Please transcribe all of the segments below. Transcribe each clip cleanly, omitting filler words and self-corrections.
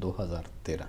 2013।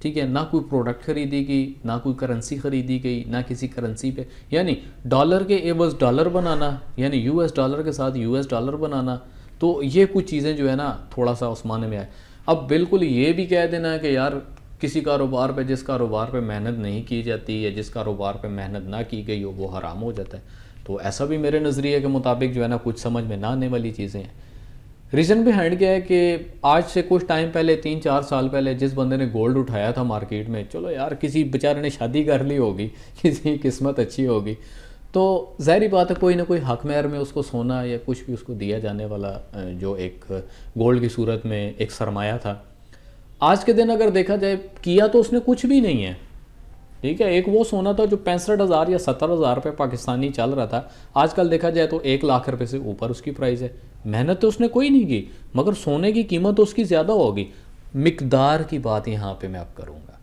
ٹھیک ہے، نہ کوئی پروڈکٹ خریدی گئی، نہ کوئی کرنسی خریدی گئی، نہ کسی کرنسی پہ، یعنی ڈالر کے ایوز ڈالر بنانا، یعنی یو ایس ڈالر کے ساتھ یو ایس ڈالر بنانا، تو یہ کچھ چیزیں جو ہے نا تھوڑا سا اس معنی میں آئے۔ اب بالکل یہ بھی کہہ دینا ہے کہ یار کسی کاروبار پہ، جس کاروبار پہ محنت نہیں کی جاتی یا جس کاروبار پہ محنت نہ کی گئی ہو وہ حرام ہو جاتا ہے، تو ایسا بھی میرے نظریے کے مطابق جو ہے نا کچھ سمجھ میں نہ آنے والی چیزیں ہیں۔ ریزن بہائنڈ کیا ہے کہ آج سے کچھ ٹائم پہلے 3-4 سال پہلے جس بندے نے گولڈ اٹھایا تھا مارکیٹ میں، چلو یار کسی بیچارے نے شادی کر لی ہوگی، کسی کی قسمت اچھی ہوگی، تو ظاہری بات ہے کوئی نہ کوئی حق مہر میں اس کو سونا یا کچھ بھی اس کو دیا جانے والا جو ایک گولڈ کی صورت میں ایک سرمایہ تھا۔ آج کے دن اگر دیکھا جائے کیا تو اس نے کچھ بھی نہیں ہے، ٹھیک ہے، ایک وہ سونا تھا جو 65,000 یا 70,000 روپے پاکستانی چل رہا تھا، آج کل دیکھا جائے تو 1,00,000 روپے سے اوپر اس کی پرائز ہے۔ محنت تو اس نے کوئی نہیں کی، مگر سونے کی قیمت تو اس کی زیادہ ہوگی۔ مقدار کی بات یہاں پہ میں اب کروں گا،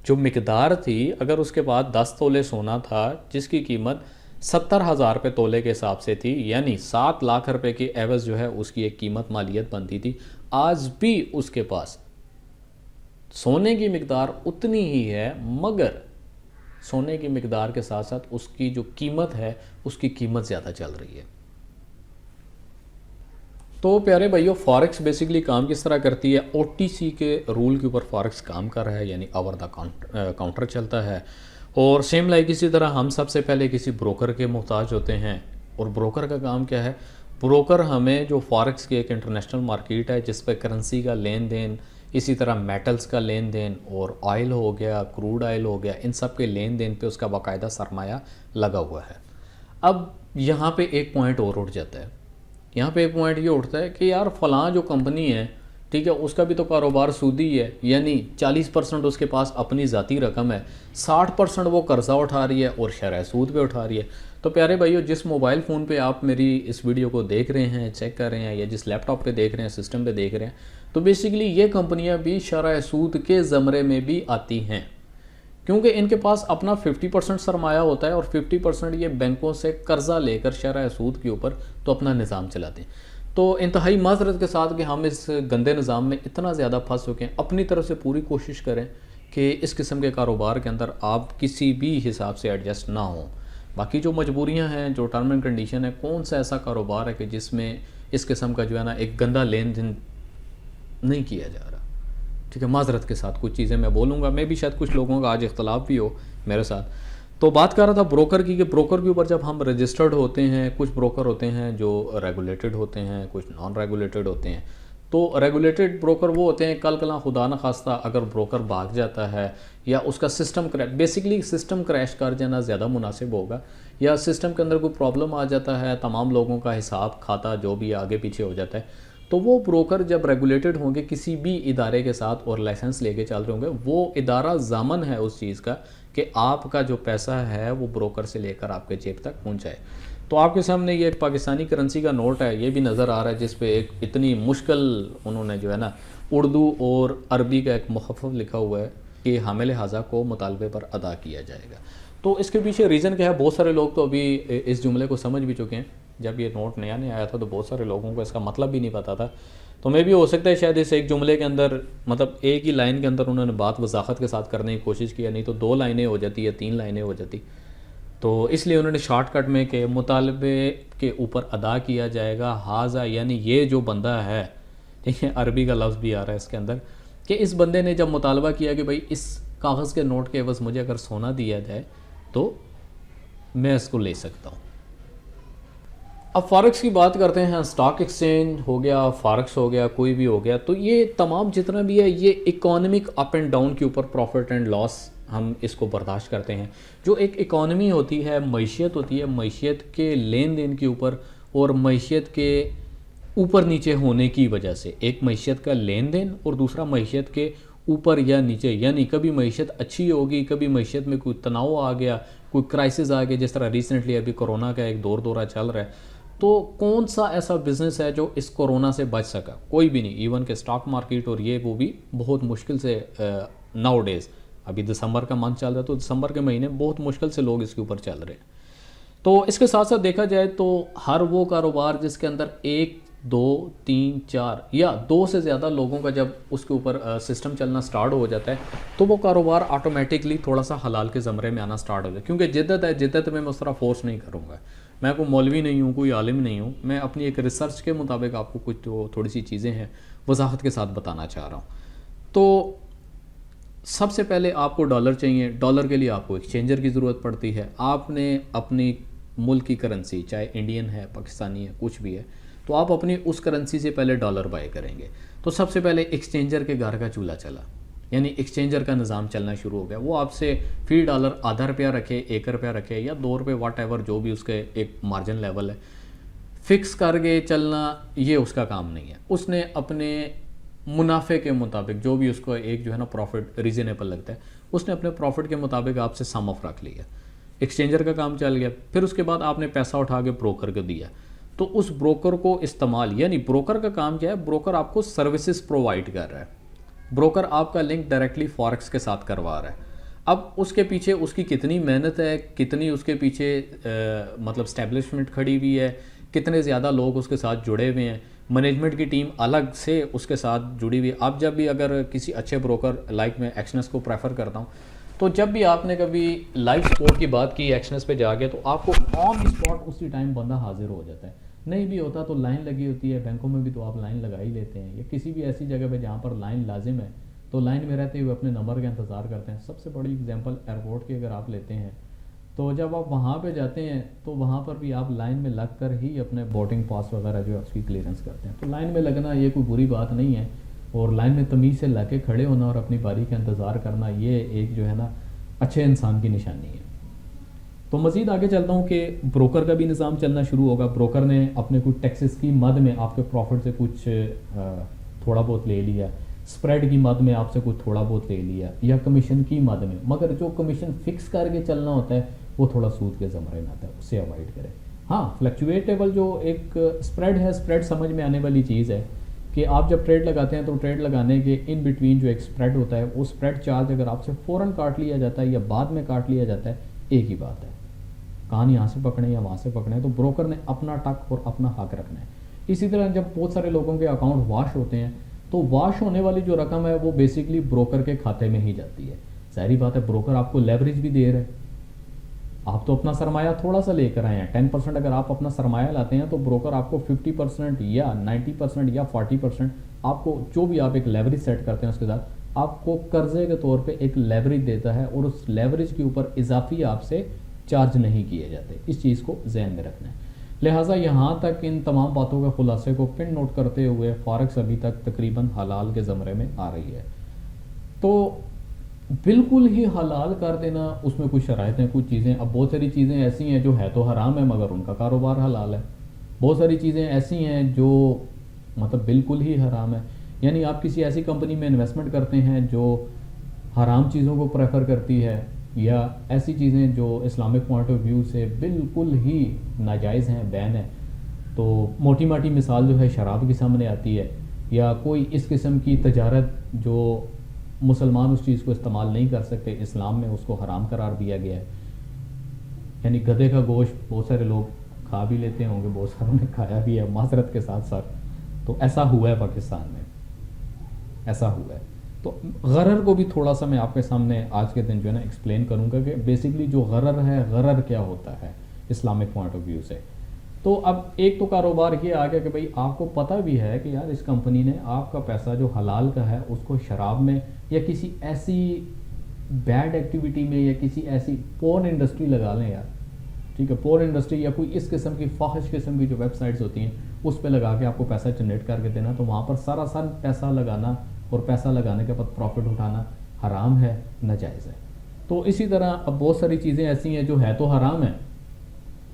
جو مقدار تھی، اگر اس کے بعد 10 تولے سونا تھا جس کی قیمت 70,000 روپے تولے کے حساب سے تھی، یعنی 7,00,000 روپے کی ایوز جو ہے اس کی ایک قیمت مالیت بنتی تھی، آج بھی اس کے پاس سونے کی مقدار اتنی ہی ہے، مگر سونے کی مقدار کے ساتھ ساتھ اس کی جو قیمت ہے اس کی قیمت زیادہ چل رہی ہے۔ تو پیارے بھائیو، فارکس بیسیکلی کام کس طرح کرتی ہے؟ او ٹی سی کے رول کے اوپر فارکس کام کر رہا ہے، یعنی اوور دا کاؤنٹر چلتا ہے، اور سیم لائک اسی طرح ہم سب سے پہلے کسی بروکر کے محتاج ہوتے ہیں، اور بروکر کا کام کیا ہے؟ بروکر ہمیں جو فارکس کی ایک انٹرنیشنل مارکیٹ ہے جس پہ کرنسی کا لین دین، اسی طرح میٹلز کا لین دین، اور آئل ہو گیا، کروڈ آئل ہو گیا، ان سب کے لین دین پہ اس کا باقاعدہ سرمایہ لگا ہوا ہے۔ اب یہاں پہ ایک پوائنٹ اور اٹھ جاتا ہے، یہاں پہ ایک پوائنٹ یہ اٹھتا ہے کہ یار فلاں جو کمپنی ہے، ٹھیک ہے، اس کا بھی تو کاروبار سودی ہے، یعنی 40% اس کے پاس اپنی ذاتی رقم ہے، 60% وہ قرضہ اٹھا رہی ہے اور شرح سود پہ اٹھا رہی ہے۔ تو پیارے بھائیو، جس موبائل فون پہ آپ میری اس ویڈیو کو دیکھ رہے ہیں، چیک کر رہے ہیں، یا جس لیپ ٹاپ پہ دیکھ رہے ہیں، سسٹم پہ دیکھ رہے ہیں، تو بیسیکلی یہ کمپنیاں بھی شرح سود کے زمرے میں بھی آتی ہیں، کیونکہ ان کے پاس اپنا 50% سرمایہ ہوتا ہے، اور 50% یہ بینکوں سے قرضہ لے کر شرح سود کے اوپر تو اپنا نظام چلاتے ہیں۔ تو انتہائی معذرت کے ساتھ کہ ہم اس گندے نظام میں اتنا زیادہ پھنس چکے ہیں، اپنی طرف سے پوری کوشش کریں کہ اس قسم کے کاروبار کے اندر آپ کسی بھی حساب سے ایڈجسٹ نہ ہوں۔ باقی جو مجبوریاں ہیں، جو ٹرم اینڈ کنڈیشن ہے، کون سا ایسا کاروبار ہے کہ جس میں اس قسم کا جو ہے نا ایک گندا لین دین نہیں کیا جا رہا، ٹھیک ہے، معذرت کے ساتھ کچھ چیزیں میں بولوں گا، میں بھی شاید کچھ لوگوں کا آج اختلاف بھی ہو میرے ساتھ۔ تو بات کر رہا تھا بروکر کی، کہ بروکر کے اوپر جب ہم رجسٹرڈ ہوتے ہیں، کچھ بروکر ہوتے ہیں جو ریگولیٹڈ ہوتے ہیں، کچھ نان ریگولیٹڈ ہوتے ہیں۔ تو ریگولیٹڈ بروکر وہ ہوتے ہیں، کل کلاں خدا نخواستہ اگر بروکر بھاگ جاتا ہے یا اس کا سسٹم بیسیکلی سسٹم کریش کر جانا زیادہ مناسب ہوگا، یا سسٹم کے اندر کوئی پرابلم آ جاتا ہے، تمام لوگوں کا حساب کھاتا جو بھی آگے پیچھے ہو جاتا ہے، تو وہ بروکر جب ریگولیٹڈ ہوں گے کسی بھی ادارے کے ساتھ اور لائسنس لے کے چل رہے ہوں گے، وہ ادارہ ضامن ہے اس چیز کا کہ آپ کا جو پیسہ ہے وہ بروکر سے لے کر آپ کے جیب تک پہنچائے۔ تو آپ کے سامنے یہ ایک پاکستانی کرنسی کا نوٹ ہے، یہ بھی نظر آ رہا ہے، جس پہ ایک اتنی مشکل انہوں نے جو ہے نا اردو اور عربی کا ایک مخفف لکھا ہوا ہے کہ حامل حاضہ کو مطالبے پر ادا کیا جائے گا۔ تو اس کے پیچھے ریزن کیا ہے؟ بہت سارے لوگ تو ابھی اس جملے کو سمجھ بھی چکے ہیں، جب یہ نوٹ نیا آیا تھا تو بہت سارے لوگوں کو اس کا مطلب بھی نہیں پتا تھا، تو میں بھی ہو سکتا ہے شاید اس ایک جملے کے اندر، مطلب ایک ہی لائن کے اندر انہوں نے بات وضاحت کے ساتھ کرنے کی کوشش کیا، نہیں تو 2 لائنیں ہو جاتی یا 3 لائنیں ہو جاتی، تو اس لیے انہوں نے شارٹ کٹ میں کہ مطالبے کے اوپر ادا کیا جائے گا حاضہ، یعنی یہ جو بندہ ہے، ٹھیک ہے، عربی کا لفظ بھی آ رہا ہے اس کے اندر، کہ اس بندے نے جب مطالبہ کیا کہ بھائی اس کاغذ کے نوٹ کے عوض مجھے اگر سونا دیا جائے تو میں اس کو لے سکتا ہوں۔ اب فارکس کی بات کرتے ہیں، سٹاک ایکسچینج ہو گیا، فارکس ہو گیا، کوئی بھی ہو گیا، تو یہ تمام جتنا بھی ہے یہ اکانومک اپ اینڈ ڈاؤن کے اوپر پروفٹ اینڈ لاس ہم اس کو برداشت کرتے ہیں۔ جو ایک اکانومی ہوتی ہے، معیشت ہوتی ہے، معیشت کے لین دین کے اوپر اور معیشت کے اوپر نیچے ہونے کی وجہ سے، ایک معیشت کا لین دین اور دوسرا معیشت کے اوپر یا نیچے، یعنی کبھی معیشت اچھی ہوگی، کبھی معیشت میں کوئی تناؤ آ گیا، کوئی کرائسس آ گیا، جس طرح ریسنٹلی ابھی کورونا کا ایک دورہ چل رہا ہے، تو کون سا ایسا بزنس ہے جو اس کورونا سے بچ سکا؟ کوئی بھی نہیں، ایون کہ سٹاک مارکیٹ اور یہ وہ بھی بہت مشکل سے ناؤ ڈیز، ابھی دسمبر کا منتھ چل رہا ہے تو دسمبر کے مہینے بہت مشکل سے لوگ اس کے اوپر چل رہے ہیں۔ تو اس کے ساتھ ساتھ دیکھا جائے تو ہر وہ کاروبار جس کے اندر ایک دو تین چار یا دو سے زیادہ لوگوں کا جب اس کے اوپر سسٹم چلنا سٹارٹ ہو جاتا ہے تو وہ کاروبار آٹومیٹکلی تھوڑا سا حلال کے زمرے میں آنا سٹارٹ ہو جاتا ہے. کیونکہ جدت ہے, جدت میں اس طرح فورس نہیں کروں گا. میں کوئی مولوی نہیں ہوں, کوئی عالم نہیں ہوں, میں اپنی ایک ریسرچ کے مطابق آپ کو کچھ تھوڑی سی چیزیں ہیں وضاحت کے ساتھ بتانا چاہ رہا ہوں. تو سب سے پہلے آپ کو ڈالر چاہیے. ڈالر کے لیے آپ کو ایکسچینجر کی ضرورت پڑتی ہے. آپ نے اپنی ملک کی کرنسی, چاہے انڈین ہے, پاکستانی ہے, کچھ بھی ہے, تو آپ اپنی اس کرنسی سے پہلے ڈالر بائی کریں گے. تو سب سے پہلے ایکسچینجر کے گھر کا چولہا چلا, یعنی ایکسچینجر کا نظام چلنا شروع ہو گیا. وہ آپ سے فی ڈالر آدھا روپیہ رکھے, 1 روپیہ رکھے یا 2 روپے, واٹ ایور جو بھی اس کے ایک مارجن لیول ہے, فکس کر کے چلنا یہ اس کا کام نہیں ہے. اس نے اپنے منافع کے مطابق جو بھی اس کو ایک جو ہے نا پروفٹ ریزنیبل لگتا ہے, اس نے اپنے پروفٹ کے مطابق آپ سے سم آف رکھ لیا. ایکسچینجر کا کام چل گیا. پھر اس کے بعد آپ نے پیسہ اٹھا کے بروکر کو دیا. تو اس بروکر کو استعمال, یعنی بروکر کا کام کیا ہے, بروکر آپ کو سروسز پرووائڈ کر رہا ہے. بروکر آپ کا لنک ڈائریکٹلی فارکس کے ساتھ کروا رہا ہے. اب اس کے پیچھے اس کی کتنی محنت ہے, کتنی اس کے پیچھے مطلب اسٹیبلشمنٹ کھڑی ہوئی ہے, کتنے زیادہ لوگ اس کے ساتھ جڑے ہوئے ہیں, مینجمنٹ کی ٹیم الگ سے اس کے ساتھ جڑی ہوئی ہے. آپ جب بھی اگر کسی اچھے بروکر, لائک میں ایکشنس کو پریفر کرتا ہوں, تو جب بھی آپ نے کبھی لائف سپورٹ کی بات کی ایکشنس پہ جا کے, تو آپ کو آن اسپاٹ اسی ٹائم بندہ حاضر ہو جاتا ہے. نہیں بھی ہوتا تو لائن لگی ہوتی ہے, بینکوں میں بھی تو آپ لائن لگا ہی لیتے ہیں, یا کسی بھی ایسی جگہ پہ جہاں پر لائن لازم ہے تو لائن میں رہتے ہوئے اپنے نمبر کا انتظار کرتے ہیں. سب سے بڑی اگزامپل ایئرپورٹ کی اگر آپ لیتے ہیں, تو جب آپ وہاں پہ جاتے ہیں تو وہاں پر بھی آپ لائن میں لگ کر ہی اپنے بورڈنگ پاس وغیرہ جو ہے اس کی کلیئرنس کرتے ہیں. تو لائن میں لگنا یہ کوئی بری بات نہیں ہے, اور لائن میں تمیز سے لگ کے کھڑے ہونا اور اپنی باری کا انتظار کرنا, یہ ایک جو ہے نا اچھے انسان کی نشانی ہے. تو مزید آگے چلتا ہوں کہ بروکر کا بھی نظام چلنا شروع ہوگا. بروکر نے اپنے کچھ ٹیکسز کی مد میں آپ کے پروفٹ سے کچھ تھوڑا بہت لے لیا, اسپریڈ کی مد میں آپ سے کچھ تھوڑا بہت لے لیا, یا کمیشن کی مد میں. مگر جو کمیشن فکس کر کے چلنا ہوتا ہے وہ تھوڑا سود کے زمرے میں آتا ہے, اسے اوائڈ کریں. ہاں, فلیکچویٹیبل جو ایک اسپریڈ ہے, اسپریڈ سمجھ میں آنے والی چیز ہے کہ آپ جب ٹریڈ لگاتے ہیں تو ٹریڈ لگانے کے ان بٹوین جو ایک اسپریڈ ہوتا ہے, وہ اسپریڈ چارج اگر آپ سے فوراً کاٹ لیا جاتا ہے یا بعد میں کاٹ لیا جاتا ہے, ایک ہی بات ہے, کان یہاں سے پکڑیں یا وہاں سے پکڑیں. تو بروکر نے اپنا ٹک اور اپنا حق رکھنا ہے. اسی طرح جب بہت سارے لوگوں کے اکاؤنٹ واش ہوتے ہیں تو واش ہونے والی جو رقم ہے وہ بیسکلی بروکر کے کھاتے میں ہی جاتی ہے. ظاہری بات ہے, بروکر آپ کو لیوریج بھی دے رہا ہے. آپ تو اپنا سرمایہ تھوڑا سا لے کر آئے ہیں, 10% اگر آپ اپنا سرمایہ لاتے ہیں تو بروکر آپ کو 50% یا 90% یا 40% آپ کو جو بھی آپ ایک لیوریج سیٹ کرتے ہیں اس کے ساتھ آپ کو قرضے کے طور پہ ایک لیوریج دیتا ہے, اور اس لیوریج کے اوپر اضافی آپ سے چارج نہیں کیے جاتے. اس چیز کو ذہن میں رکھنا ہے. لہٰذا یہاں تک ان تمام باتوں کے خلاصے کو پن نوٹ کرتے ہوئے فارکس ابھی تک تقریباً حلال کے زمرے میں آ رہی ہے. تو بالکل ہی حلال کر دینا, اس میں کچھ شرائط ہیں, کچھ چیزیں. اب بہت ساری چیزیں ایسی ہیں جو ہے تو حرام ہے مگر ان کا کاروبار حلال ہے. بہت ساری چیزیں ایسی ہیں جو مطلب بالکل ہی حرام ہے. یعنی آپ کسی ایسی کمپنی میں انویسٹمنٹ کرتے ہیں جو حرام چیزوں کو پریفر کرتی ہے, یا ایسی چیزیں جو اسلامک پوائنٹ آف ویو سے بالکل ہی ناجائز ہیں, بین ہے. تو موٹی ماٹی مثال جو ہے شراب کی سامنے آتی ہے, یا کوئی اس قسم کی تجارت جو مسلمان اس چیز کو استعمال نہیں کر سکتے, اسلام میں اس کو حرام قرار دیا گیا ہے. یعنی گدھے کا گوشت بہت سارے لوگ کھا بھی لیتے ہوں گے, بہت ساروں نے کھایا بھی ہے معذرت کے ساتھ ساتھ. تو ایسا ہوا ہے پاکستان میں, ایسا ہوا ہے. تو غرر کو بھی تھوڑا سا میں آپ کے سامنے آج کے دن جو ہے نا ایکسپلین کروں گا کہ بیسکلی جو غرر ہے, غرر کیا ہوتا ہے اسلامک پوائنٹ آف ویو سے. تو اب ایک تو کاروبار یہ آ گیا کہ بھائی آپ کو پتہ بھی ہے کہ یار اس کمپنی نے آپ کا پیسہ جو حلال کا ہے اس کو شراب میں یا کسی ایسی بیڈ ایکٹیویٹی میں یا کسی ایسی پورن انڈسٹری لگا لیں یار, ٹھیک ہے, پورن انڈسٹری یا کوئی اس قسم کی فاحش قسم کی جو ویب سائٹس ہوتی ہیں اس پہ لگا کے آپ کو پیسہ جنریٹ کر کے دینا. تو وہاں پر سراسر پیسہ لگانا اور پیسہ لگانے کے بعد پروفٹ اٹھانا حرام ہے, ناجائز ہے. تو اسی طرح اب بہت ساری چیزیں ایسی ہیں جو ہے تو حرام ہیں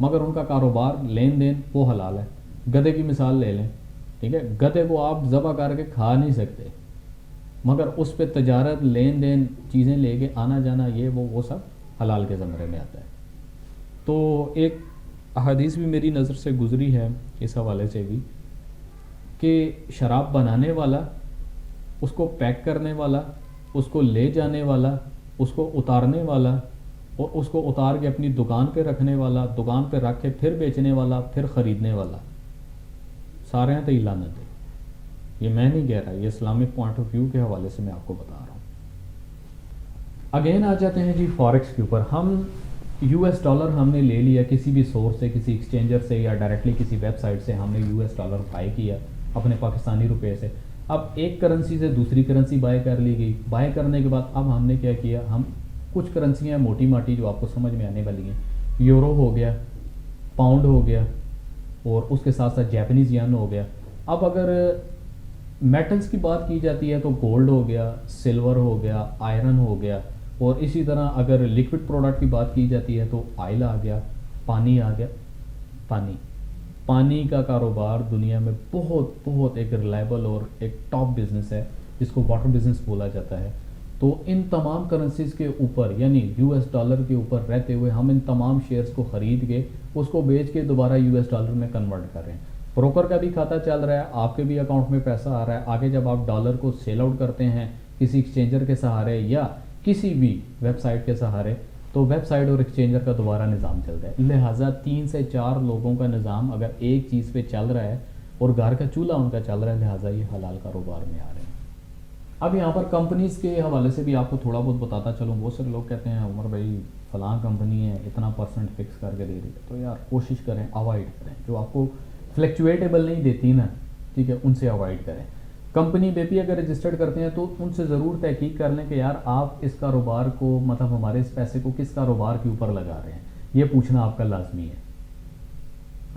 مگر ان کا کاروبار لین دین وہ حلال ہے. گدھے کی مثال لے لیں, ٹھیک ہے, گدھے کو آپ ذبح کر کے کھا نہیں سکتے مگر اس پہ تجارت, لین دین, چیزیں لے کے آنا جانا, یہ وہ سب حلال کے زمرے میں آتا ہے. تو ایک احادیث بھی میری نظر سے گزری ہے اس حوالے سے بھی کہ شراب بنانے والا, اس کو پیک کرنے والا, اس کو لے جانے والا, اس کو اتارنے والا اور اس کو اتار کے اپنی دکان پہ رکھنے والا, دکان پہ رکھ کے پھر بیچنے والا, پھر خریدنے والا, سارے ہیں تو لعنت ہے. یہ میں نہیں کہہ رہا, یہ اسلامک پوائنٹ آف ویو کے حوالے سے میں آپ کو بتا رہا ہوں. اگین آ جاتے ہیں جی فوریکس کے اوپر. ہم یو ایس ڈالر ہم نے لے لیا کسی بھی سورس سے, کسی ایکسچینجر سے یا ڈائریکٹلی کسی ویب سائٹ سے ہم نے یو ایس ڈالر بائی کیا اپنے پاکستانی روپے سے. اب ایک کرنسی سے دوسری کرنسی بائی کر لی گئی. بائی کرنے کے بعد اب ہم نے کیا کیا, ہم کچھ کرنسیاں موٹی ماٹی جو آپ کو سمجھ میں آنے والی ہیں, یورو ہو گیا, پاؤنڈ ہو گیا, اور اس کے ساتھ ساتھ جیپنیز ین ہو گیا. اب اگر میٹلز کی بات کی جاتی ہے تو گولڈ ہو گیا, سلور ہو گیا, آئرن ہو گیا, اور اسی طرح اگر لیکوڈ پروڈکٹ کی بات کی جاتی ہے تو آئل آ گیا, پانی آ گیا. پانی کا کاروبار دنیا میں بہت بہت ایک ریلائبل اور ایک ٹاپ بزنس ہے جس کو واٹر بزنس بولا جاتا ہے. تو ان تمام کرنسیز کے اوپر یعنی یو ایس ڈالر کے اوپر رہتے ہوئے ہم ان تمام شیئرز کو خرید کے اس کو بیچ کے دوبارہ یو ایس ڈالر میں کنورٹ کر رہے ہیں. بروکر کا بھی کھاتہ چل رہا ہے, آپ کے بھی اکاؤنٹ میں پیسہ آ رہا ہے. آگے جب آپ ڈالر کو سیل آؤٹ کرتے ہیں کسی ایکسچینجر کے سہارے یا کسی بھی ویب سائٹ کے سہارے, تو ویب سائٹ اور ایکسچینجر کا دوبارہ نظام چلتا ہے. لہٰذا 3 سے 4 لوگوں کا نظام اگر ایک چیز پہ چل رہا ہے اور گھر کا چولہا ان کا چل رہا ہے, لہٰذا یہ حلال کاروبار میں آ رہے ہیں. اب یہاں پر کمپنیز کے حوالے سے بھی آپ کو تھوڑا بہت بتاتا چلوں. بہت سارے لوگ کہتے ہیں عمر بھائی فلاں کمپنی ہے اتنا % فکس کر کے دے رہی ہے, تو یار کوشش کریں اوائڈ کریں. جو آپ کو فلیکچویٹیبل نہیں دیتی نا, ٹھیک ہے, ان سے اوائڈ کریں. کمپنی پہ بھی اگر رجسٹرڈ کرتے ہیں تو ان سے ضرور تحقیق کر لیں کہ یار آپ اس کاروبار کو مطلب ہمارے اس پیسے کو کس کاروبار کے اوپر لگا رہے ہیں, یہ پوچھنا آپ کا لازمی ہے.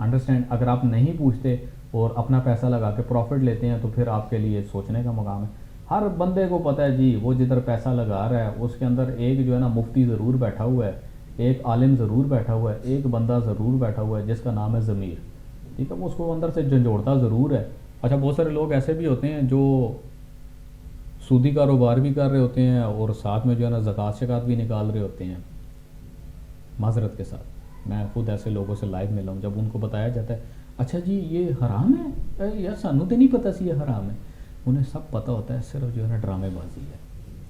انڈرسٹینڈ. اگر آپ نہیں پوچھتے اور اپنا پیسہ لگا کے پروفٹ لیتے ہیں تو پھر آپ کے لیے سوچنے کا مقام ہے. ہر بندے کو پتہ ہے جی وہ جدھر پیسہ لگا رہا ہے اس کے اندر ایک جو ہے نا مفتی ضرور بیٹھا ہوا ہے, ایک عالم ضرور بیٹھا ہوا ہے, ایک بندہ ضرور بیٹھا ہوا ہے جس کا نام ہے ضمیر, ٹھیک ہے. وہ اس کو اندر سے جھنجھوڑتا ضرور ہے. اچھا, بہت سارے لوگ ایسے بھی ہوتے ہیں جو سودی کاروبار بھی کر رہے ہوتے ہیں اور ساتھ میں جو ہے نا زکوٰۃ شکات بھی نکال رہے ہوتے ہیں. معذرت کے ساتھ میں خود ایسے لوگوں سے لائیو ملا ہوں. جب ان کو بتایا جاتا ہے اچھا جی یہ حرام ہے, یار سانو تو نہیں پتہ سی یہ حرام ہے, انہیں سب پتہ ہوتا ہے, صرف جو ہے نا ڈرامے بازی ہے.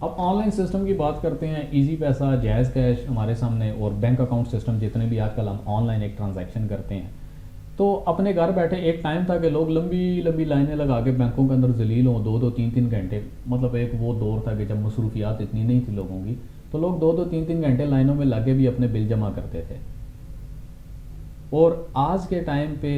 اب آن لائن سسٹم کی بات کرتے ہیں. ایزی پیسہ, جائز کیش ہمارے سامنے, اور بینک اکاؤنٹ سسٹم جتنے بھی آج کل ہم آن لائن ایک ٹرانزیکشن کرتے ہیں. تو اپنے گھر بیٹھے ایک ٹائم تھا کہ لوگ لمبی لمبی لائنیں لگا کے بینکوں کے اندر ذلیل ہوں 2-2 3-3 گھنٹے. مطلب ایک وہ دور تھا کہ جب مصروفیات اتنی نہیں تھی لوگوں کی, تو لوگ 2-2 3-3 گھنٹے لائنوں میں لگے بھی اپنے بل جمع کرتے تھے. اور آج کے ٹائم پہ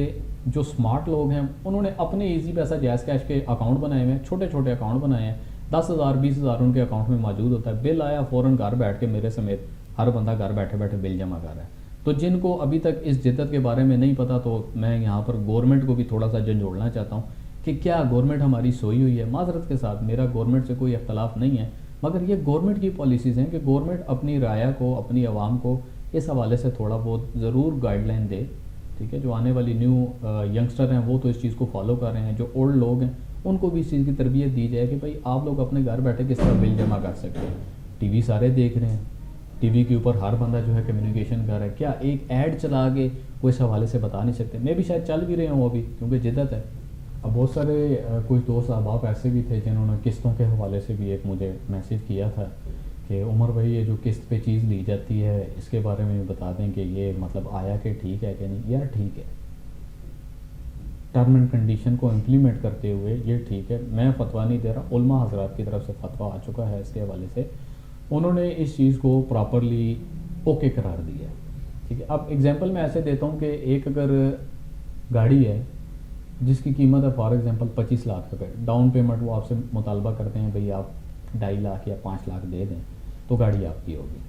جو سمارٹ لوگ ہیں انہوں نے اپنے ایزی پیسہ جائز کیش کے اکاؤنٹ بنائے ہوئے ہیں, چھوٹے چھوٹے اکاؤنٹ بنائے ہیں. 10,000 20,000 ان کے اکاؤنٹ میں موجود ہوتا ہے. بل آیا فوراً گھر بیٹھ کے میرے سمیت ہر بندہ گھر بیٹھے بیٹھے بل جمع کر رہا ہے. تو جن کو ابھی تک اس جدت کے بارے میں نہیں پتا, تو میں یہاں پر گورنمنٹ کو بھی تھوڑا سا جھنجھوڑنا چاہتا ہوں کہ کیا گورنمنٹ ہماری سوئی ہوئی ہے. معذرت کے ساتھ میرا گورنمنٹ سے کوئی اختلاف نہیں ہے, مگر یہ گورنمنٹ کی پالیسیز ہیں کہ گورنمنٹ اپنی رعایا کو, اپنی عوام کو اس حوالے سے تھوڑا بہت ضرور گائیڈ لائن دے, ٹھیک ہے. جو آنے والی نیو ینگسٹر ہیں وہ تو اس چیز کو فالو کر رہے ہیں, جو اولڈ لوگ ہیں ان کو بھی اس چیز کی تربیت دی جائے کہ بھائی آپ لوگ اپنے گھر بیٹھے کس طرح بل جمع کر سکتے ہیں. ٹی وی سارے دیکھ رہے ہیں, ٹی وی کے اوپر ہر بندہ جو ہے کمیونیکیشن کر رہا ہے. کیا ایک ایڈ چلا کے وہ اس حوالے سے بتا نہیں سکتے؟ میں بھی شاید چل بھی رہے ہوں ابھی کیونکہ جدت ہے. اب بہت سارے کچھ دوست احباب ایسے بھی تھے جنہوں نے قسطوں کے حوالے سے بھی ایک مجھے میسیج کیا تھا کہ عمر بھائی یہ جو قسط پہ چیز لی جاتی ہے اس کے بارے میں بتا دیں کہ یہ مطلب آیا کہ ٹھیک ہے کہ نہیں. یار ٹھیک ہے, ٹرم اینڈ کنڈیشن کو امپلیمنٹ کرتے ہوئے یہ ٹھیک ہے. میں فتویٰ نہیں دے رہا, علماء حضرات کی طرف سے فتویٰ آ چکا ہے اس کے حوالے سے, انہوں نے اس چیز کو پراپرلی اوکے قرار دیا ہے, ٹھیک ہے. اب ایگزامپل میں ایسے دیتا ہوں کہ ایک اگر گاڑی ہے جس کی قیمت ہے فار ایگزامپل 25 لاکھ روپے, ڈاؤن پیمنٹ وہ آپ سے مطالبہ کرتے ہیں بھئی آپ 2.5 لاکھ یا 5 لاکھ دے دیں تو گاڑی آپ کی ہوگی,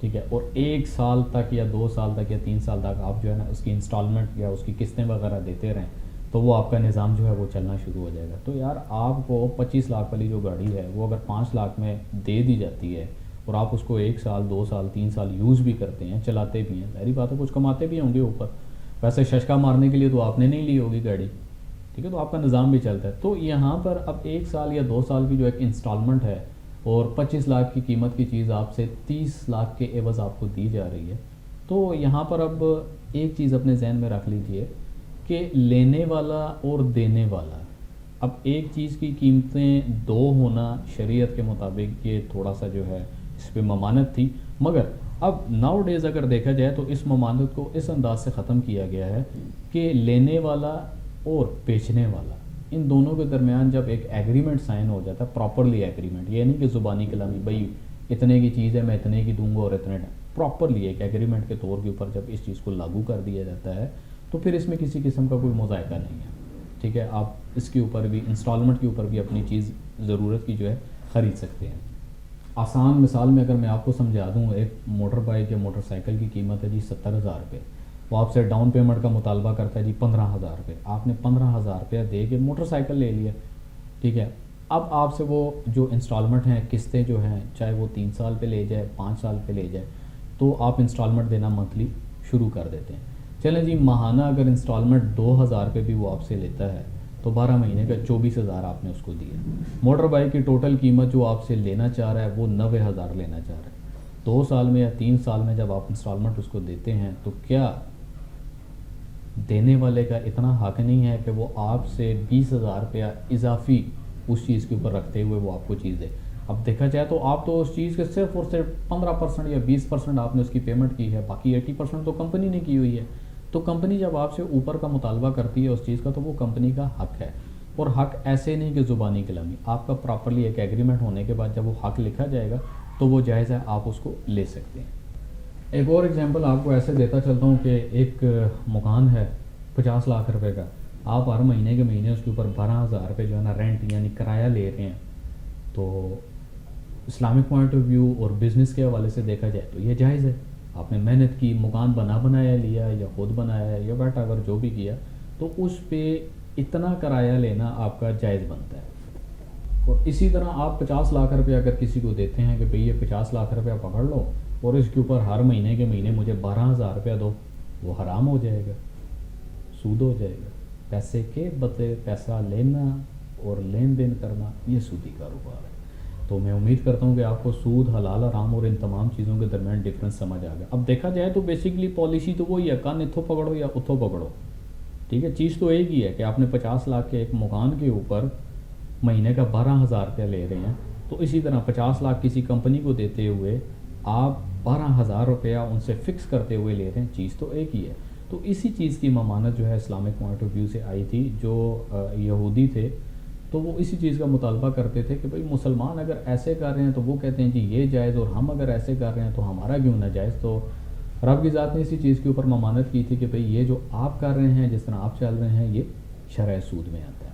ٹھیک ہے. اور 1 سال تک یا 2 سال تک یا 3 سال تک آپ جو ہے نا اس کی انسٹالمنٹ یا اس کی قسطیں وغیرہ دیتے رہیں تو وہ آپ کا نظام جو ہے وہ چلنا شروع ہو جائے گا. تو یار آپ کو 25 لاکھ والی جو گاڑی ہے وہ اگر 5 لاکھ میں دے دی جاتی ہے اور آپ اس کو 1 سال 2 سال 3 سال یوز بھی کرتے ہیں, چلاتے بھی ہیں, ظاہری بات ہے کچھ کماتے بھی ہوں گے اوپر, ویسے ششکا مارنے کے لیے تو آپ نے نہیں لی ہوگی گاڑی, ٹھیک ہے. تو آپ کا نظام بھی چلتا ہے. تو یہاں پر اب 1 سال یا 2 سال کی جو ایک انسٹالمنٹ ہے اور 25 لاکھ کی قیمت کی چیز آپ سے 30 لاکھ کے عوض آپ کو دی جا رہی ہے, تو یہاں پر اب ایک چیز اپنے ذہن میں رکھ لیجئے کہ لینے والا اور دینے والا, اب ایک چیز کی قیمتیں 2 ہونا شریعت کے مطابق یہ تھوڑا سا جو ہے اس پہ ممانت تھی, مگر اب ناؤ ڈیز اگر دیکھا جائے تو اس ممانت کو اس انداز سے ختم کیا گیا ہے کہ لینے والا اور بیچنے والا، ان دونوں کے درمیان جب ایک ایگریمنٹ سائن ہو جاتا ہے، پراپرلی ایگریمنٹ، یہ نہیں کہ زبانی کلامی بھائی اتنے کی چیز ہے میں اتنے کی دوں گا اور اتنے پراپرلی ایک ایگریمنٹ کے طور کے اوپر جب اس چیز کو لاگو کر دیا جاتا ہے تو پھر اس میں کسی قسم کا کوئی مذائقہ نہیں ہے. ٹھیک ہے، آپ اس کے اوپر بھی انسٹالمنٹ کے اوپر بھی اپنی چیز ضرورت کی جو ہے خرید سکتے ہیں. آسان مثال میں اگر میں آپ کو سمجھا دوں، ایک موٹر بائک یا موٹر سائیکل کی قیمت ہے جی 70,000 روپے، وہ آپ سے ڈاؤن پیمنٹ کا مطالبہ کرتا ہے جی 15,000 روپے. آپ نے 15,000 روپیہ دے کے موٹر سائیکل لے لیا. ٹھیک ہے، اب آپ سے وہ جو انسٹالمنٹ ہیں، قسطیں جو ہیں، چاہے وہ 3 سال پہ لے جائے 5 سال پہ لے جائے، تو آپ انسٹالمنٹ دینا منتھلی شروع کر دیتے ہیں. چلیں جی ماہانہ اگر انسٹالمنٹ 2,000 روپے بھی وہ آپ سے لیتا ہے تو 12 مہینے کا 24,000 آپ نے اس کو دیا. موٹر بائک کی ٹوٹل قیمت جو آپ سے لینا چاہ رہا ہے وہ 90,000 لینا چاہ رہا ہے. 2 سال میں یا 3 سال میں جب آپ انسٹالمنٹ اس کو دیتے ہیں تو کیا دینے والے کا اتنا حق نہیں ہے کہ وہ آپ سے 20,000 روپیہ اضافی اس چیز کے اوپر رکھتے ہوئے وہ آپ کو چیز دے؟ اب دیکھا جائے تو آپ تو اس چیز کے صرف اور صرف 15% یا 20% آپ نے اس کی پیمنٹ کی ہے، باقی 80% تو کمپنی نے کی ہوئی ہے. تو کمپنی جب آپ سے اوپر کا مطالبہ کرتی ہے اس چیز کا تو وہ کمپنی کا حق ہے. اور حق ایسے نہیں کہ زبانی کلامی، آپ کا پراپرلی ایک ایگریمنٹ ہونے کے بعد جب وہ حق لکھا جائے گا تو وہ جائز ہے، آپ اس کو لے سکتے ہیں. ایک اور ایگزامپل آپ کو ایسے دیتا چلتا ہوں کہ ایک مکان ہے 50 لاکھ روپے کا، آپ ہر مہینے کے مہینے اس کے اوپر 12,000 روپے جو ہے نا رینٹ یعنی کرایہ لے رہے ہیں. تو اسلامک پوائنٹ آف ویو اور بزنس کے حوالے سے دیکھا جائے تو یہ جائز ہے. آپ نے محنت کی، مکان بنایا لیا یا خود بنایا یا بیٹ ایور جو بھی کیا، تو اس پہ اتنا کرایہ لینا آپ کا جائز بنتا ہے. اور اسی طرح آپ 50 لاکھ روپے اگر کسی کو دیتے ہیں کہ بھئی یہ 50 لاکھ روپیہ پکڑ لو اور اس کے اوپر ہر مہینے کے مہینے مجھے 12,000 روپیہ دو، وہ حرام ہو جائے گا، سود ہو جائے گا. پیسے کے بدلے پیسہ لینا اور لین دین کرنا یہ سودی کاروبار ہے. تو میں امید کرتا ہوں کہ آپ کو سود، حلال، حرام اور ان تمام چیزوں کے درمیان ڈفرینس سمجھ آ گیا. اب دیکھا جائے تو بیسیکلی پالیسی تو وہی ہے، کان اتھوں پکڑو یا اتھوں پکڑو. ٹھیک ہے، چیز تو ایک ہی ہے کہ آپ نے 50 لاکھ کے ایک مکان کے اوپر مہینے کا 12,000 روپیہ لے رہے ہیں، تو اسی طرح 50 لاکھ کسی کمپنی کو دیتے ہوئے آپ 12,000 روپیہ ان سے فکس کرتے ہوئے لے رہے ہیں، چیز تو ایک ہی ہے. تو اسی چیز کی ممانت جو ہے اسلامک پوائنٹ آف ویو سے آئی تھی. جو یہودی تھے تو وہ اسی چیز کا مطالبہ کرتے تھے کہ بھئی مسلمان اگر ایسے کر رہے ہیں تو وہ کہتے ہیں جی یہ جائز، اور ہم اگر ایسے کر رہے ہیں تو ہمارا کیوں نہ جائز. تو رب کی ذات نے اسی چیز کے اوپر ممانت کی تھی کہ بھئی یہ جو آپ کر رہے ہیں، جس طرح آپ چل رہے ہیں، یہ شرع سود میں آتا ہے.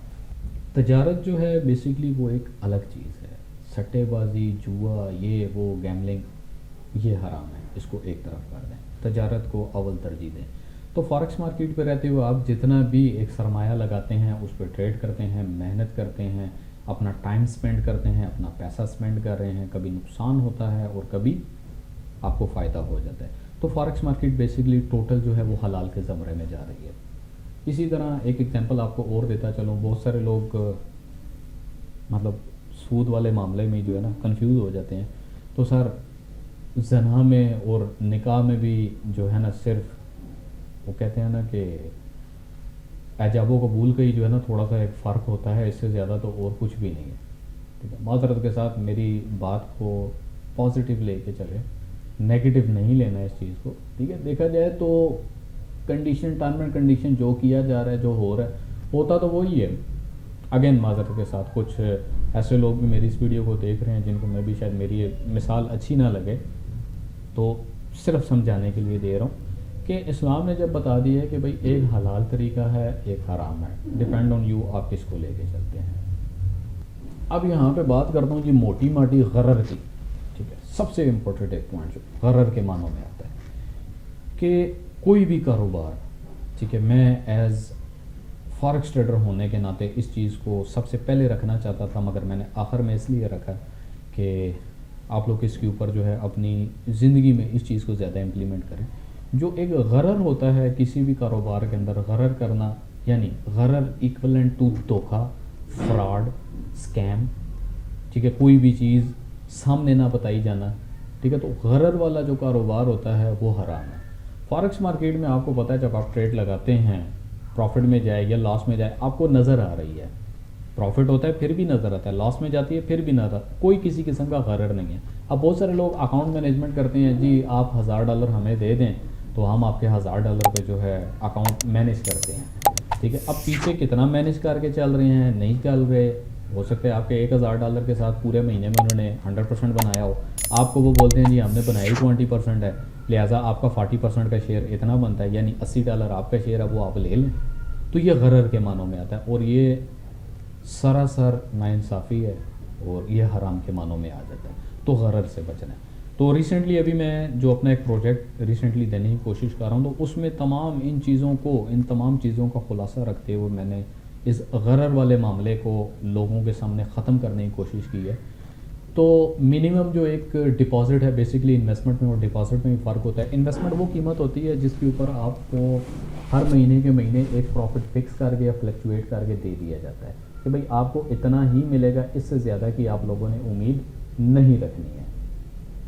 تجارت جو ہے بیسیکلی وہ ایک الگ چیز ہے. سٹے بازی، جوا، یہ وہ گیملنگ یہ حرام ہے، اس کو ایک طرف کر دیں، تجارت کو اول ترجیح دیں. تو فارکس مارکیٹ پہ رہتے ہوئے آپ جتنا بھی ایک سرمایہ لگاتے ہیں، اس پہ ٹریڈ کرتے ہیں، محنت کرتے ہیں، اپنا ٹائم سپینڈ کرتے ہیں، اپنا پیسہ سپینڈ کر رہے ہیں، کبھی نقصان ہوتا ہے اور کبھی آپ کو فائدہ ہو جاتا ہے. تو فارکس مارکیٹ بیسیکلی ٹوٹل جو ہے وہ حلال کے زمرے میں جا رہی ہے. اسی طرح ایک ایگزامپل آپ کو اور دیتا چلوں، بہت سارے لوگ مطلب سود والے معاملے میں جو ہے نا کنفیوز ہو جاتے ہیں. تو سر زنا میں اور نکاح میں بھی جو ہے نا صرف وہ کہتے ہیں نا کہ ایجاب و قبول کا ہی جو ہے نا تھوڑا سا ایک فرق ہوتا ہے، اس سے زیادہ تو اور کچھ بھی نہیں ہے. ٹھیک ہے، معذرت کے ساتھ میری بات کو پازیٹیو لے کے چلے، نیگیٹو نہیں لینا اس چیز کو. ٹھیک ہے، دیکھا جائے تو کنڈیشن، ٹرم اینڈ کنڈیشن جو کیا جا رہا ہے، جو ہو رہا ہے، ہوتا تو وہی ہے. اگین معذرت کے ساتھ کچھ ایسے لوگ بھی میری اس ویڈیو کو دیکھ رہے ہیں جن کو میں بھی شاید میری یہ مثال اچھی نہ لگے، تو صرف سمجھانے کے لیے دے رہا ہوں کہ اسلام نے جب بتا دیا ہے کہ بھئی ایک حلال طریقہ ہے، ایک حرام ہے، ڈیپینڈ آن یو آپ کس کو لے کے چلتے ہیں. اب یہاں پہ بات کرتا ہوں جی موٹی ماٹی غرر کی. ٹھیک ہے، سب سے امپورٹنٹ ایک پوائنٹ جو غرر کے معنوں میں آتا ہے کہ کوئی بھی کاروبار، ٹھیک ہے، میں ایز فارکس ٹریڈر ہونے کے ناطے اس چیز کو سب سے پہلے رکھنا چاہتا تھا، مگر میں نے آخر میں اس لیے رکھا کہ آپ لوگ اس کے اوپر جو ہے اپنی زندگی میں اس چیز کو زیادہ امپلیمنٹ کریں. جو ایک غرر ہوتا ہے کسی بھی کاروبار کے اندر، غرر کرنا یعنی غرر ایکولنٹ ٹو دھوکہ، فراڈ، اسکیم. ٹھیک ہے، کوئی بھی چیز سامنے نہ بتائی جانا. ٹھیک ہے، تو غرر والا جو کاروبار ہوتا ہے وہ حرام ہے. فارکس مارکیٹ میں آپ کو پتہ ہے جب آپ ٹریڈ لگاتے ہیں، پروفٹ میں جائے یا لاس میں جائے، آپ کو نظر آ رہی ہے. پروفٹ ہوتا ہے پھر بھی نظر آتا ہے، لاس میں جاتی ہے پھر بھی نظر، کوئی کسی قسم کا غرر نہیں ہے. اب بہت سارے لوگ اکاؤنٹ مینجمنٹ کرتے ہیں، جی آپ $1,000 ہمیں دے دیں تو ہم آپ کے $1,000 پہ جو ہے اکاؤنٹ مینیج کرتے ہیں. ٹھیک ہے. اب پیچھے کتنا مینیج کر کے چل رہے ہیں نہیں چل رہے, ہو سکتا ہے آپ کے $1000 کے ساتھ پورے مہینے میں انہوں نے 100% بنایا ہو, آپ کو وہ بولتے ہیں جی ہم نے بنایا 20% ہے, لہٰذا آپ کا 40% کا شیئر اتنا بنتا ہے, یعنی $80 آپ کا شیئر ہے وہ آپ لے لیں. تو یہ غرر کے معنوں میں آتا ہے, اور یہ سراسر ناانصافی ہے, اور یہ حرام کے معنوں میں آ جاتا ہے. تو غرر سے بچنا ہے. تو ریسنٹلی ابھی میں جو اپنا ایک پروجیکٹ ریسنٹلی دینے کی کوشش کر رہا ہوں, تو اس میں تمام ان تمام چیزوں کا خلاصہ رکھتے ہوئے میں نے اس غرر والے معاملے کو لوگوں کے سامنے ختم کرنے کی کوشش کی ہے. تو منیمم جو ایک ڈپازٹ ہے, بیسکلی انویسٹمنٹ میں اور ڈپازٹ میں بھی فرق ہوتا ہے. انویسٹمنٹ وہ قیمت ہوتی ہے جس کے اوپر آپ کو ہر مہینے کے مہینے ایک پروفٹ فکس کر کے یا فلیکچویٹ کر کے دے دیا جاتا ہے کہ بھئی آپ کو اتنا ہی ملے گا, اس سے زیادہ کی آپ لوگوں نے امید نہیں رکھنی ہے.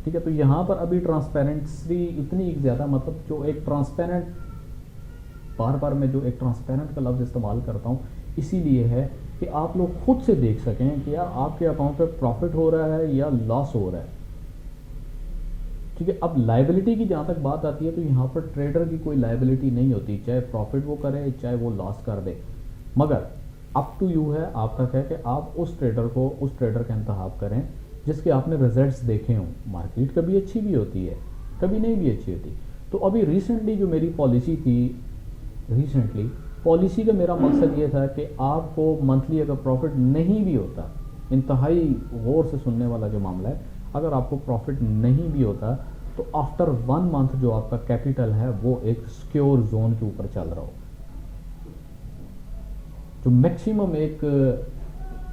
ٹھیک ہے. تو یہاں پر ابھی ٹرانسپیرنسی اتنی زیادہ, مطلب جو ایک ٹرانسپیرنٹ, بار بار میں جو ایک ٹرانسپیرنٹ کا لفظ استعمال کرتا ہوں اسی لیے ہے کہ آپ لوگ خود سے دیکھ سکیں کہ یار آپ کے اکاؤنٹ پہ پروفٹ ہو رہا ہے یا لاس ہو رہا ہے. ٹھیک ہے. اب لائبلٹی کی جہاں تک بات آتی ہے تو یہاں پر ٹریڈر کی کوئی لائبلٹی نہیں ہوتی, چاہے پروفٹ وہ کرے چاہے وہ لاس کر دے, مگر اپ ٹو یو ہے, آپ تک ہے کہ آپ اس ٹریڈر کا انتخاب کریں جس کے آپ نے ریزلٹس دیکھے ہوں. مارکیٹ کبھی اچھی بھی ہوتی ہے, کبھی نہیں بھی اچھی ہوتی. تو ابھی ریسنٹلی جو میری پالیسی تھی, پالیسی کا میرا مقصد یہ تھا کہ آپ کو منتھلی اگر پروفٹ نہیں بھی ہوتا, انتہائی غور سے سننے والا جو معاملہ ہے, اگر آپ کو پروفٹ نہیں بھی ہوتا تو آفٹر 1 منتھ جو آپ کا کیپیٹل ہے وہ ایک سیکیور زون کے اوپر چل رہا ہو. جو میکسیمم ایک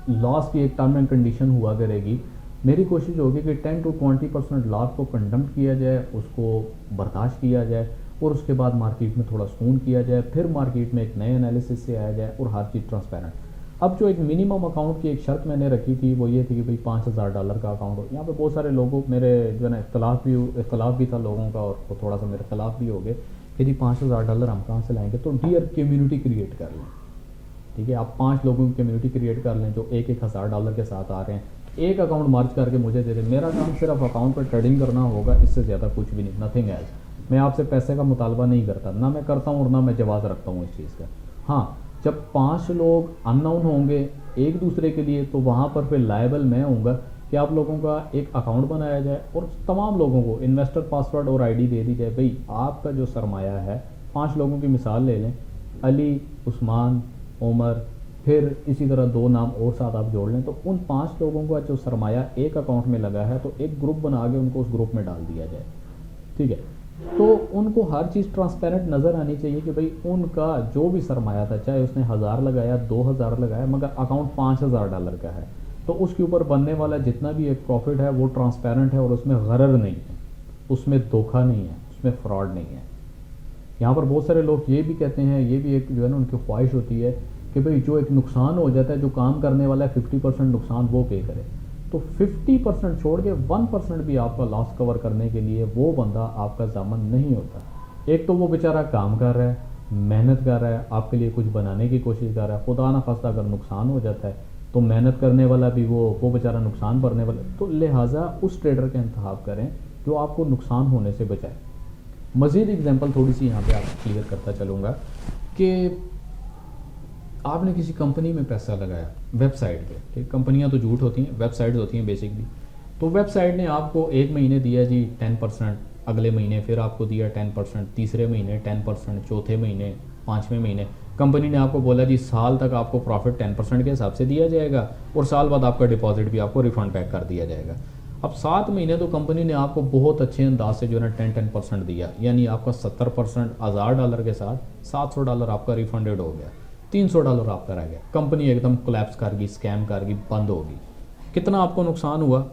لاس کی ایک ٹرم اینڈ کنڈیشن ہوا کرے گی, میری کوشش ہوگی کہ 10 to 20% لاس کو کنڈمپ کیا جائے, اس کو برداشت کیا جائے, اور اس کے بعد مارکیٹ میں تھوڑا سکون کیا جائے, پھر مارکیٹ میں ایک نئے انالیسس سے آیا جائے, اور ہر چیز ٹرانسپیرنٹ. اب جو ایک منیمم اکاؤنٹ کی ایک شرط میں نے رکھی تھی وہ یہ تھی کہ بھئی $5000 کا اکاؤنٹ ہو. یہاں پہ بہت سارے لوگوں, میرے جو ہے نا اختلاف بھی تھا لوگوں کا, اور تھوڑا سا میرے خلاف بھی ہو گئے کہ جی $5000 ہم کہاں سے لائیں گے. تو ڈیئر کمیونٹی کریٹ کر لیں. ٹھیک ہے. آپ 5 لوگوں کی کمیونٹی کریٹ کر لیں جو $1000 کے ساتھ آ رہے ہیں, ایک اکاؤنٹ مارچ کر کے مجھے دے دیں. میرا کام صرف اکاؤنٹ پر ٹریڈنگ کرنا ہوگا, اس سے زیادہ کچھ بھی نہیں, نتھنگ ایلس. میں آپ سے پیسے کا مطالبہ نہیں کرتا, نہ میں کرتا ہوں اور نہ میں جواز رکھتا ہوں اس چیز کا. ہاں, جب 5 لوگ ان نون ہوں گے ایک دوسرے کے لیے تو وہاں پر پھر لائبل میں ہوں گا کہ آپ لوگوں کا ایک اکاؤنٹ بنایا جائے اور تمام لوگوں کو انویسٹر پاسورڈ اور ID دے دی جائے. بھئی آپ کا جو سرمایہ ہے, 5 لوگوں کی مثال لے لیں, علی, عثمان, عمر, پھر اسی طرح 2 نام اور ساتھ آپ جوڑ لیں, تو ان 5 لوگوں کا جو سرمایہ ایک اکاؤنٹ میں لگا ہے تو ایک گروپ بنا کے ان کو اس گروپ میں ڈال دیا جائے. ٹھیک ہے. تو ان کو ہر چیز ٹرانسپیرنٹ نظر آنی چاہیے کہ بھئی ان کا جو بھی سرمایہ تھا, چاہے اس نے 1000 لگایا 2000 لگایا, مگر اکاؤنٹ $5000 کا ہے, تو اس کے اوپر بننے والا جتنا بھی ایک پروفٹ ہے وہ ٹرانسپیرنٹ ہے, اور اس میں غرر نہیں ہے, اس میں دھوکہ نہیں ہے, اس میں فراڈ نہیں ہے. یہاں پر بہت سارے لوگ یہ بھی کہتے ہیں, یہ بھی ایک جو ہے نا ان کی خواہش ہوتی ہے کہ بھئی جو ایک نقصان ہو جاتا ہے, جو کام کرنے والا ہے 50% نقصان وہ پے کرے. تو 50% چھوڑ کے 1% بھی آپ کا لاس کور کرنے کے لیے وہ بندہ آپ کا ضامن نہیں ہوتا. ایک تو وہ بیچارہ کام کر رہا ہے, محنت کر رہا ہے, آپ کے لیے کچھ بنانے کی کوشش کر رہا ہے, خدا نہ خواستہ اگر نقصان ہو جاتا ہے تو محنت کرنے والا بھی وہ بیچارہ نقصان بھرنے والا. تو لہٰذا اس ٹریڈر کا انتخاب کریں جو آپ کو نقصان ہونے سے بچائے. مزید اگزامپل تھوڑی سی یہاں پہ آپ کلیئر کرتا چلوں گا کہ آپ نے کسی کمپنی میں پیسہ لگایا ویب سائٹ پہ, کہ کمپنیاں تو جھوٹ ہوتی ہیں, ویب سائٹس ہوتی ہیں بیسکلی. تو ویب سائٹ نے آپ کو ایک مہینے دیا جی 10%, اگلے مہینے پھر آپ کو دیا 10%, تیسرے مہینے 10%, چوتھے مہینے, 5ویں مہینے کمپنی نے آپ کو بولا جی سال تک آپ کو پروفٹ 10% کے حساب سے دیا جائے گا, اور سال بعد آپ کا ڈپازٹ بھی آپ کو ریفنڈ بیک کر دیا جائے گا. اب 7 مہینے تو کمپنی نے آپ کو بہت اچھے انداز سے جو ہے نا 10% دیا, یعنی آپ کا 70% $1000 کے ساتھ $700 آپ کا ریفنڈیڈ ہو گیا, $300 آپ کا رہ گیا. کمپنی ایک دم کولیپس کر گئی, اسکیم کر گئی, بند ہوگی. کتنا آپ کو نقصان ہوا؟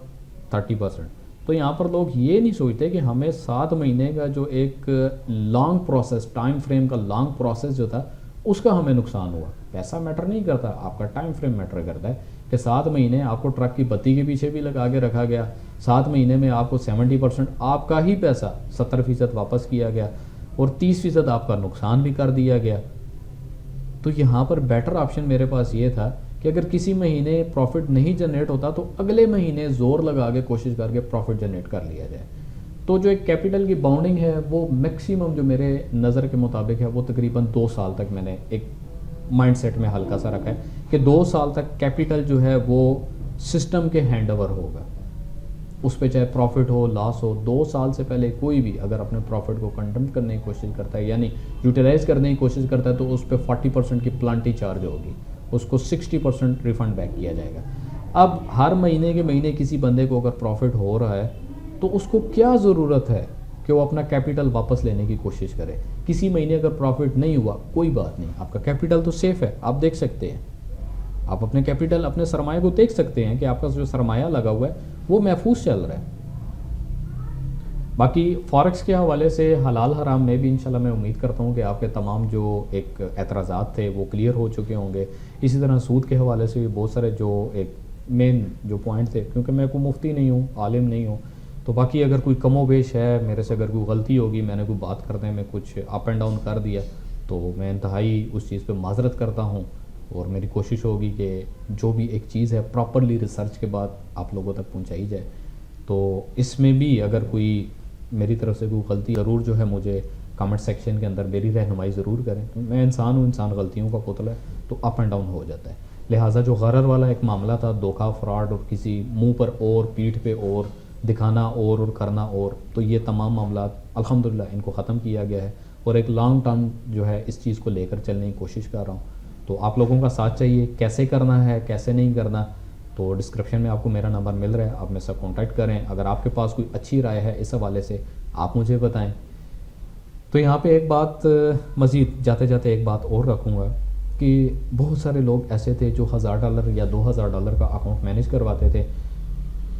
30%. تو یہاں پر لوگ یہ نہیں سوچتے کہ ہمیں 7 مہینے کا جو ایک لانگ پروسیس, ٹائم فریم کا لانگ پروسیس جو تھا اس کا ہمیں نقصان ہوا. پیسہ میٹر نہیں کرتا, آپ کا ٹائم فریم میٹر کرتا ہے کہ 7 مہینے آپ کو ٹرک کی بتی کے پیچھے بھی لگا کے رکھا گیا, 7 مہینے میں آپ کو 70% آپ کا ہی پیسہ 70% واپس کیا گیا, اور 30% آپ کا نقصان بھی کر دیا گیا. تو یہاں پر بیٹر آپشن میرے پاس یہ تھا کہ اگر کسی مہینے پروفٹ نہیں جنریٹ ہوتا تو اگلے مہینے زور لگا کے کوشش کر کے پروفٹ جنریٹ کر لیا جائے. تو جو ایک کیپٹل کی باؤنڈنگ ہے وہ میکسیمم جو میرے نظر کے مطابق ہے وہ تقریباً 2 سال تک میں نے ایک مائنڈ سیٹ میں ہلکا سا رکھا ہے کہ 2 سال تک کیپٹل جو ہے وہ سسٹم کے ہینڈ اوور ہوگا. اس پہ چاہے پروفٹ ہو لاس ہو, 2 سال سے پہلے کوئی بھی اگر اپنے پروفٹ کو کنڈم کرنے کی کوشش کرتا ہے یعنی یوٹیلائز کرنے کی کوشش کرتا ہے تو اس پہ 40% کی پلانٹی چارج ہوگی, اس کو 60% ریفنڈ بیک کیا جائے گا. اب ہر مہینے کے مہینے کسی بندے کو اگر پروفٹ ہو رہا ہے تو اس کو کیا ضرورت ہے کہ وہ اپنا کیپٹل واپس لینے کی کوشش کرے. کسی مہینے اگر پروفٹ نہیں ہوا کوئی بات نہیں, آپ کا کیپٹل تو سیف ہے, آپ دیکھ سکتے ہیں, آپ اپنے کیپٹل اپنے سرمایہ کو دیکھ سکتے ہیں کہ آپ کا جو سرمایہ لگا ہوا ہے وہ محفوظ چل رہا ہے. باقی فارکس کے حوالے سے حلال حرام میں بھی انشاءاللہ میں امید کرتا ہوں کہ آپ کے تمام جو ایک اعتراضات تھے وہ کلیئر ہو چکے ہوں گے. اسی طرح سود کے حوالے سے بھی بہت سارے جو ایک مین جو پوائنٹ تھے, کیونکہ میں کوئی مفتی نہیں ہوں, عالم نہیں ہوں, تو باقی اگر کوئی کم و بیش ہے میرے سے, اگر کوئی غلطی ہوگی, میں نے کوئی بات کرنے میں کچھ اپ اینڈ ڈاؤن کر دیا تو میں انتہائی اس چیز پہ معذرت کرتا ہوں. اور میری کوشش ہوگی کہ جو بھی ایک چیز ہے پراپرلی ریسرچ کے بعد آپ لوگوں تک پہنچائی جائے. تو اس میں بھی اگر کوئی میری طرف سے کوئی غلطی ضرور جو ہے مجھے کامنٹ سیکشن کے اندر میری رہنمائی ضرور کریں. میں انسان ہوں, انسان غلطیوں کا پتلا ہے, تو اپ اینڈ ڈاؤن ہو جاتا ہے. لہٰذا جو غرر والا ایک معاملہ تھا, دھوکہ فراڈ اور کسی منہ پر اور پیٹھ پہ اور دکھانا اور کرنا اور, تو یہ تمام معاملات الحمدللہ ان کو ختم کیا گیا ہے اور ایک لانگ ٹرم جو ہے اس چیز کو لے کر چلنے کی کوشش کر رہا ہوں. تو آپ لوگوں کا ساتھ چاہیے, کیسے کرنا ہے کیسے نہیں کرنا, تو ڈسکرپشن میں آپ کو میرا نمبر مل رہا ہے, آپ میرے سے کانٹیکٹ کریں. اگر آپ کے پاس کوئی اچھی رائے ہے اس حوالے سے آپ مجھے بتائیں. تو یہاں پہ ایک بات مزید جاتے جاتے ایک بات اور رکھوں گا کہ بہت سارے لوگ ایسے تھے جو $1000 یا $2000 کا اکاؤنٹ مینیج کرواتے تھے.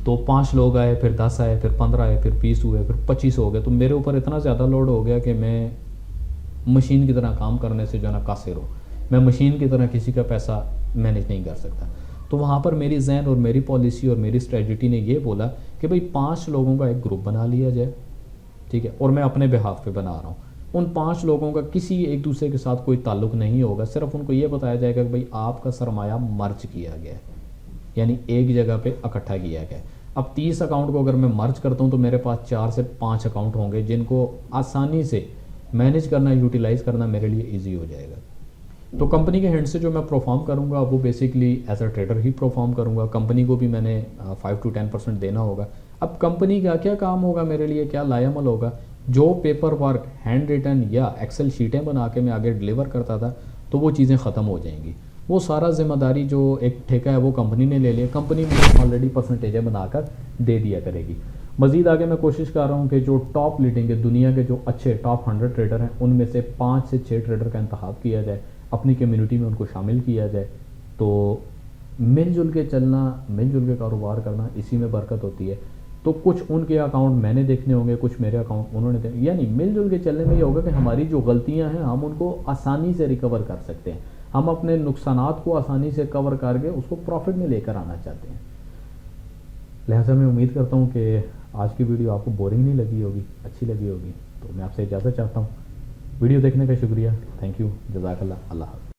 تو 5 لوگ آئے, پھر 10 آئے, پھر 15 آئے, پھر 20 ہوئے, پھر 25 ہو گئے. تو میرے اوپر اتنا زیادہ لوڈ ہو گیا کہ میں مشین کی طرح کام کرنے سے جو ہے نا قاصر ہوں. میں مشین کی طرح کسی کا پیسہ مینیج نہیں کر سکتا. تو وہاں پر میری ذہن اور میری پالیسی اور میری اسٹریٹجی نے یہ بولا کہ بھئی 5 لوگوں کا ایک گروپ بنا لیا جائے, ٹھیک ہے, اور میں اپنے بہاف پہ بنا رہا ہوں. ان 5 لوگوں کا کسی ایک دوسرے کے ساتھ کوئی تعلق نہیں ہوگا, صرف ان کو یہ بتایا جائے گا کہ بھئی آپ کا سرمایہ مرج کیا گیا ہے, یعنی ایک جگہ پہ اکٹھا کیا گیا ہے. اب 30 اکاؤنٹ کو اگر میں مرج کرتا ہوں تو میرے پاس 4 سے 5 اکاؤنٹ ہوں گے جن کو آسانی سے مینیج کرنا, یوٹیلائز کرنا میرے لیے ایزی ہو جائے گا. تو کمپنی کے ہینڈ سے جو میں پرفارم کروں گا وہ basically as a trader he perform کروں گا. کمپنی کو بھی میں نے 5 to 10% دینا ہوگا. اب کمپنی کا کیا کام ہوگا میرے لیے, کیا لائے عمل ہوگا, جو پیپر ورک ہینڈ ریٹن یا ایکسل شیٹیں بنا کے میں آگے ڈلیور کرتا تھا تو وہ چیزیں ختم ہو جائیں گی. وہ سارا ذمہ داری جو ایک ٹھیکہ ہے وہ کمپنی نے لے لیا, کمپنی مجھے آلریڈی پرسنٹیجیں بنا کر دے دیا کرے گی. مزید آگے میں کوشش کر رہا ہوں کہ جو ٹاپ لیڈنگ ہے دنیا کے جو اچھے ٹاپ 100 ٹریڈر ہیں ان میں سے 5 سے 6 ٹریڈر کا انتخاب کیا جائے, اپنی کمیونٹی میں ان کو شامل کیا جائے. تو مل جل کے چلنا, مل جل کے کاروبار کرنا, اسی میں برکت ہوتی ہے. تو کچھ ان کے اکاؤنٹ میں نے دیکھنے ہوں گے, کچھ میرے اکاؤنٹ انہوں نے دیکھنے, یعنی مل جل کے چلنے میں یہ ہوگا کہ ہماری جو غلطیاں ہیں ہم ان کو آسانی سے ریکور کر سکتے ہیں. ہم اپنے نقصانات کو آسانی سے کور کر کے اس کو پروفٹ میں لے کر آنا چاہتے ہیں. لہٰذا میں امید کرتا ہوں کہ آج کی ویڈیو آپ کو بورنگ نہیں لگی ہوگی, اچھی لگی ہوگی. تو میں آپ سے اجازت چاہتا ہوں. ویڈیو دیکھنے کا شکریہ, تھینک یو, جزاک اللہ, اللہ حافظ.